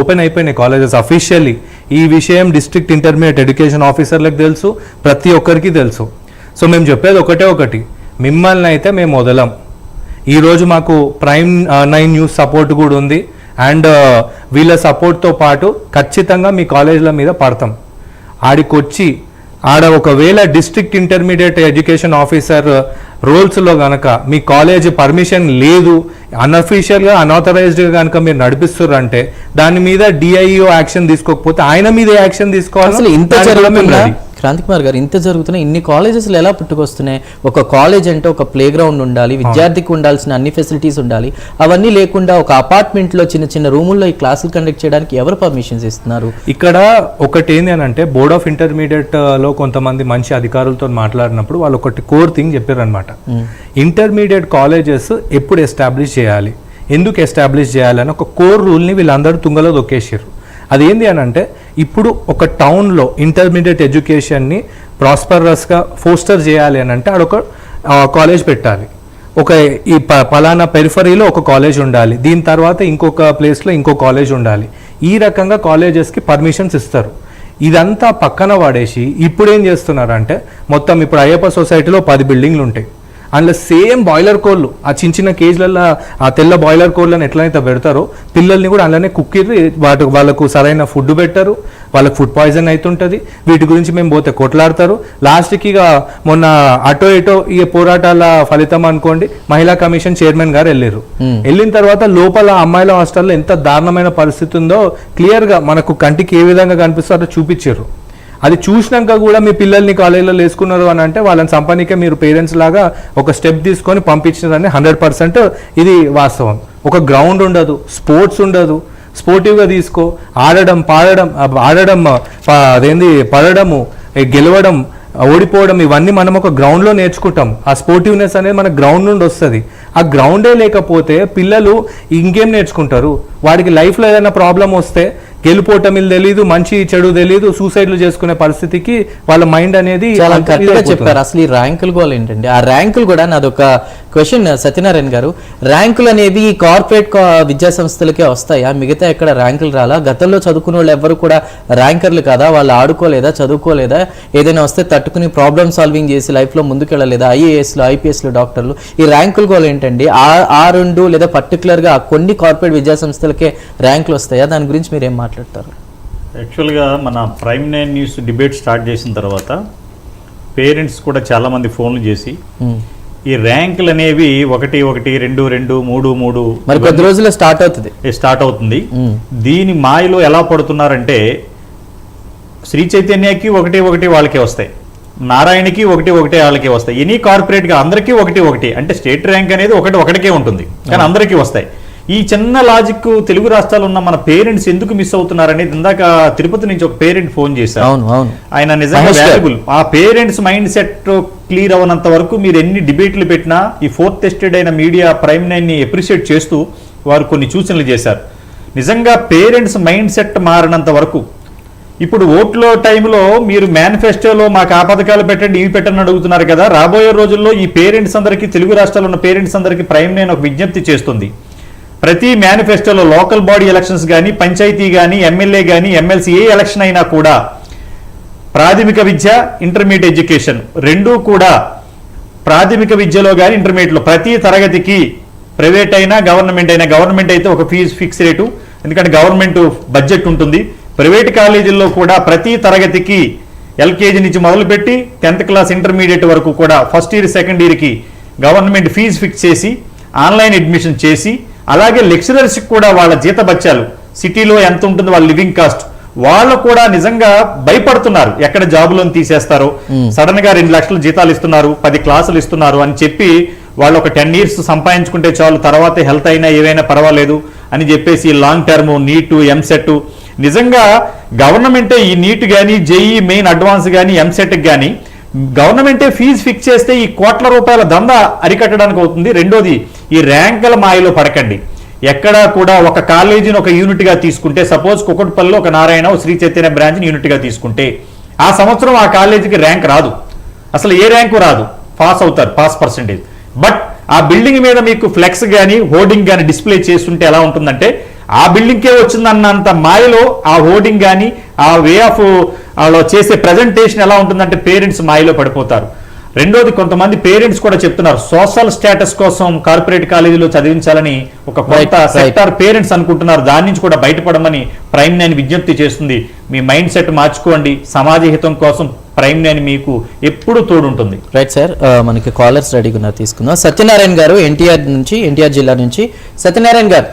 Open అయిపోయినాయి colleges officially. ఈ విషయం డిస్ట్రిక్ట్ ఇంటర్మీడియట్ ఎడ్యుకేషన్ ఆఫీసర్లకు తెలుసు, ప్రతి ఒక్కరికి తెలుసు. సో మేము చెప్పేది ఒకటి, మిమ్మల్ని అయితే మేము వదలం. ఈరోజు మాకు ప్రైమ్ 9 న్యూస్ సపోర్ట్ కూడా ఉంది. అండ్ వీళ్ళ సపోర్ట్తో పాటు ఖచ్చితంగా మీ కాలేజీల మీద పడతాం. ఆడికొచ్చి ఒకవేళ డిస్ట్రిక్ట్ ఇంటర్మీడియట్ ఎడ్యుకేషన్ ఆఫీసర్ రోల్స్లో కనుక మీ కాలేజ్ పర్మిషన్ లేదు, అన్అఫీషియల్గా అన్ఆథరైజ్డ్గా కనుక మీరు నడిపిస్తున్నారంటే దాని మీద డిఐఓ యాక్షన్ తీసుకోకపోతే ఆయన మీద యాక్షన్ తీసుకోవాలి. అసలు ఇంత జరుగుతుందా క్రాంతి కుమార్ గారు? ఇంత జరుగుతున్నాయి, ఇన్ని కాలేజెస్లు ఎలా పుట్టుకొస్తున్నాయి? ఒక కాలేజ్ అంటే ఒక ప్లే గ్రౌండ్ ఉండాలి, విద్యార్థికి ఉండాల్సిన అన్ని ఫెసిలిటీస్ ఉండాలి. అవన్నీ లేకుండా ఒక అపార్ట్మెంట్లో చిన్న రూముల్లో ఈ క్లాసులు కండక్ట్ చేయడానికి ఎవరు పర్మిషన్స్ ఇస్తున్నారు? ఇక్కడ ఒకటి ఏంటి అని అంటే బోర్డ్ ఆఫ్ ఇంటర్మీడియట్ లో కొంతమంది మంచి అధికారులతో మాట్లాడినప్పుడు వాళ్ళు ఒకటి కోర్ థింగ్ చెప్పారు అనమాట. ఇంటర్మీడియట్ కాలేజెస్ ఎప్పుడు ఎస్టాబ్లిష్ చేయాలి, ఎందుకు ఎస్టాబ్లిష్ చేయాలని ఒక కోర్ రూల్ని వీళ్ళందరూ తుంగలో దొక్కేసారు. అదేంటి అని అంటే ఇప్పుడు ఒక టౌన్లో ఇంటర్మీడియట్ ఎడ్యుకేషన్ని ప్రాస్పరస్గా ఫోస్టర్ చేయాలి అని అంటే ఆడొక కాలేజ్ పెట్టాలి. ఈ పలానా పెరిఫరీలో ఒక కాలేజ్ ఉండాలి, దీని తర్వాత ఇంకొక ప్లేస్లో ఇంకో కాలేజ్ ఉండాలి. ఈ రకంగా కాలేజెస్కి పర్మిషన్స్ ఇస్తారు. ఇదంతా పక్కన పడేసి ఇప్పుడు ఏం చేస్తున్నారంటే మొత్తం ఇప్పుడు అయ్యప్ప సొసైటీలో 10 బిల్డింగ్లు ఉంటాయి. అందులో సేమ్ బాయిలర్ కోళ్ళు, ఆ చిన్న కేజ్లలో ఆ తెల్ల బాయిలర్ కోళ్ళని ఎట్లయితే పెడతారో పిల్లల్ని కూడా అందులోనే కుక్కిర్రి వాళ్ళకు సరైన ఫుడ్ పెట్టరు, వాళ్ళకి ఫుడ్ పాయిజన్ అవుతుంటుంది. వీటి గురించి మేము పోతే కొట్లాడతారు. లాస్ట్కి ఇక మొన్న అటో ఇటో ఈ పోరాటాల ఫలితం అనుకోండి మహిళా కమిషన్ చైర్మన్ గారు వెళ్ళిన తర్వాత లోపల అమ్మాయిల హాస్టల్లో ఎంత దారుణమైన పరిస్థితి ఉందో క్లియర్గా మనకు కంటికి ఏ విధంగా కనిపిస్తారో చూపించారు. అది చూసినాక కూడా మీ పిల్లల్ని కాలేజీలో వేసుకున్నారు అని అంటే వాళ్ళని సంపానికే మీరు పేరెంట్స్ లాగా ఒక స్టెప్ తీసుకొని పంపించినారని 100% ఇది వాస్తవం. ఒక గ్రౌండ్ ఉండదు, స్పోర్ట్స్ ఉండదు. స్పోర్టివ్గా తీసుకో, ఆడడం అదేంది పడడము, గెలవడం, ఓడిపోవడం ఇవన్నీ మనం ఒక గ్రౌండ్లో నేర్చుకుంటాం. ఆ స్పోర్టివ్నెస్ అనేది మన గ్రౌండ్ నుండి వస్తుంది. ఆ గ్రౌండే లేకపోతే పిల్లలు ఇంకేం నేర్చుకుంటారు? వాడికి లైఫ్లో ఏదైనా ప్రాబ్లం వస్తే గెలుపోటమిలు తెలీదు, మంచి చెడు తెలీదు, సూసైడ్లు చేసుకునే పరిస్థితికి వాళ్ళ మైండ్ అనేది చాలా కరెక్ట్గా చెప్పారు. అసలు ఈ ర్యాంకులు కూడా ఏంటంటే ఆ ర్యాంకులు కూడా నాదొక క్వశ్చన్ సత్యనారాయణ గారు, ర్యాంకులు అనేవి కార్పొరేట్ విద్యా సంస్థలకే వస్తాయా? మిగతా ఎక్కడ ర్యాంకులు రాలా? గతంలో చదువుకునే వాళ్ళు ఎవరు కూడా ర్యాంకర్లు కాదా? వాళ్ళు ఆడుకోలేదా, చదువుకోలేదా? ఏదైనా వస్తే తట్టుకుని ప్రాబ్లమ్ సాల్వింగ్ చేసి లైఫ్లో ముందుకెళ్ళలేదా? ఐఏఎస్లు, ఐపీఎస్లు, డాక్టర్లు. ఈ ర్యాంకులు కూడా ఏంటండి ఆ రెండు లేదా పర్టికులర్గా కొన్ని కార్పొరేట్ విద్యా సంస్థలకే ర్యాంకులు వస్తాయా? దాని గురించి మీరు ఏం మాట్లాడతారు? యాక్చువల్గా మన ప్రైమ్ 9 న్యూస్ డిబేట్ స్టార్ట్ చేసిన తర్వాత పేరెంట్స్ కూడా చాలామంది ఫోన్లు చేసి ఈ ర్యాంకులు అనేవి 1, 1, 2, 2, 3, 3 మరి కొద్ది రోజుల్లో స్టార్ట్ అవుతుంది. దీని మాయలో ఎలా పడుతున్నారంటే శ్రీ చైతన్యకి 1, 1 వాళ్ళకే వస్తాయి, నారాయణకి 1, 1 వాళ్ళకే వస్తాయి. ఎనీ కార్పొరేట్గా అందరికీ 1, 1 అంటే స్టేట్ ర్యాంక్ అనేది ఒకటికే ఉంటుంది, కానీ అందరికీ వస్తాయి. ఈ చిన్న లాజిక్ తెలుగు రాష్ట్రాలు ఉన్న మన పేరెంట్స్ ఎందుకు మిస్ అవుతున్నారు అనేది ఇందాక తిరుపతి నుంచి ఒక పేరెంట్ ఫోన్ చేశారు. ఆయన నిజంగా వాల్యుబుల్. ఆ పేరెంట్స్ మైండ్ సెట్ క్లియర్ అవనంత వరకు మీరు ఎన్ని డిబేట్లు పెట్టినా ఈ ఫోర్త్ టెస్టెడ్ అయిన మీడియా ప్రైమ్ 9ని అప్రిషియేట్ చేస్తూ వారు కొన్ని సూచనలు చేశారు. నిజంగా పేరెంట్స్ మైండ్ సెట్ మారినంత వరకు ఇప్పుడు ఓట్లో టైంలో మీరు మేనిఫెస్టోలో మాకు ఆ పథకాలు పెట్టండి ఇవి పెట్టండి అడుగుతున్నారు కదా. రాబోయే రోజుల్లో ఈ పేరెంట్స్ అందరికీ, తెలుగు రాష్ట్రాల్లో ఉన్న పేరెంట్స్ అందరికీ ప్రైమ్ 9 ఒక విజ్ఞప్తి చేస్తుంది. ప్రతి మేనిఫెస్టోలో లోకల్ బాడీ ఎలక్షన్స్ కానీ, పంచాయతీ కానీ, ఎమ్మెల్యే కానీ, ఎమ్మెల్సీ ఏ ఎలక్షన్ అయినా కూడా ప్రాథమిక విద్య, ఇంటర్మీడియట్ ఎడ్యుకేషన్ రెండూ కూడా ప్రాథమిక విద్యలో కానీ ఇంటర్మీడియట్లో ప్రతి తరగతికి ప్రైవేట్ అయినా గవర్నమెంట్ అయినా, గవర్నమెంట్ అయితే ఒక ఫీజు ఫిక్స్ రేటు, ఎందుకంటే గవర్నమెంట్ బడ్జెట్ ఉంటుంది. ప్రైవేట్ కాలేజీల్లో కూడా ప్రతి తరగతికి ఎల్కేజీ నుంచి మొదలుపెట్టి 10th క్లాస్ ఇంటర్మీడియట్ వరకు కూడా ఫస్ట్ ఇయర్ సెకండ్ ఇయర్కి గవర్నమెంట్ ఫీజు ఫిక్స్ చేసి ఆన్లైన్ అడ్మిషన్ చేసి, అలాగే లెక్చరర్స్కి కూడా వాళ్ళ జీతబత్యాలు సిటీలో ఎంత ఉంటుంది వాళ్ళ లివింగ్ కాస్ట్, వాళ్ళు కూడా నిజంగా భయపడుతున్నారు ఎక్కడ జాబులను తీసేస్తారో. సడన్ గా 2 లక్షల జీతాలు ఇస్తున్నారు, 10 క్లాసులు ఇస్తున్నారు అని చెప్పి వాళ్ళు ఒక 10 years సంపాదించుకుంటే చాలు, తర్వాత హెల్త్ అయినా ఏవైనా పర్వాలేదు అని చెప్పేసి లాంగ్ టర్మ్ నీట్, ఎంసెట్. నిజంగా గవర్నమెంటే ఈ నీట్ కానీ, జేఈ మెయిన్ అడ్వాన్స్ కానీ, ఎంసెట్కి కానీ గవర్నమెంటే ఫీజు ఫిక్స్ చేస్తే ఈ కోట్ల రూపాయల దందా అరికట్టడానికి అవుతుంది. రెండోది, ఈ ర్యాంకుల మాయలో పడకండి. ఎక్కడా కూడా ఒక కాలేజీని ఒక యూనిట్గా తీసుకుంటే, సపోజ్ కుకట్పల్లిలో ఒక నారాయణ, శ్రీ చైతన్య బ్రాంచ్ని యూనిట్గా తీసుకుంటే ఆ సంవత్సరం ఆ కాలేజీకి ర్యాంక్ రాదు, అసలు ఏ ర్యాంకు రాదు, పాస్ అవుతారు, పాస్ పర్సెంటేజ్. బట్ ఆ బిల్డింగ్ మీద మీకు ఫ్లెక్స్ కానీ, హోర్డింగ్ కానీ డిస్ప్లే చేస్తుంటే ఎలా ఉంటుందంటే ఆ బిల్డింగ్కే వచ్చిందన్నంత మాయలో ఆ హోర్డింగ్ కానీ ఆ వే ఆఫ్ వాళ్ళు చేసే ప్రజెంటేషన్ ఎలా ఉంటుందంటే పేరెంట్స్ మాయలో పడిపోతారు. రెండోది, కొంతమంది పేరెంట్స్ కూడా చెప్తున్నారు సోషల్ స్టేటస్ కోసం కార్పొరేట్ కాలేజీలో చదివించాలని ఒక కొంత సెక్టార్ పేరెంట్స్ అనుకుంటున్నారు. దాని నుంచి కూడా బయటపడమని ప్రైమ్ నైన్ విజ్ఞప్తి చేస్తుంది. మీ మైండ్ సెట్ మార్చుకోండి, సమాజ హితం కోసం ప్రైమ్ నైన్ మీకు ఎప్పుడు తోడుంటుంది. రైట్ సార్, మనకి కాలర్స్ రెడీగా ఉన్నారు, తీసుకుందాం. సత్యనారాయణ గారు ఎన్టీఆర్ జిల్లా నుంచి. సత్యనారాయణ గారు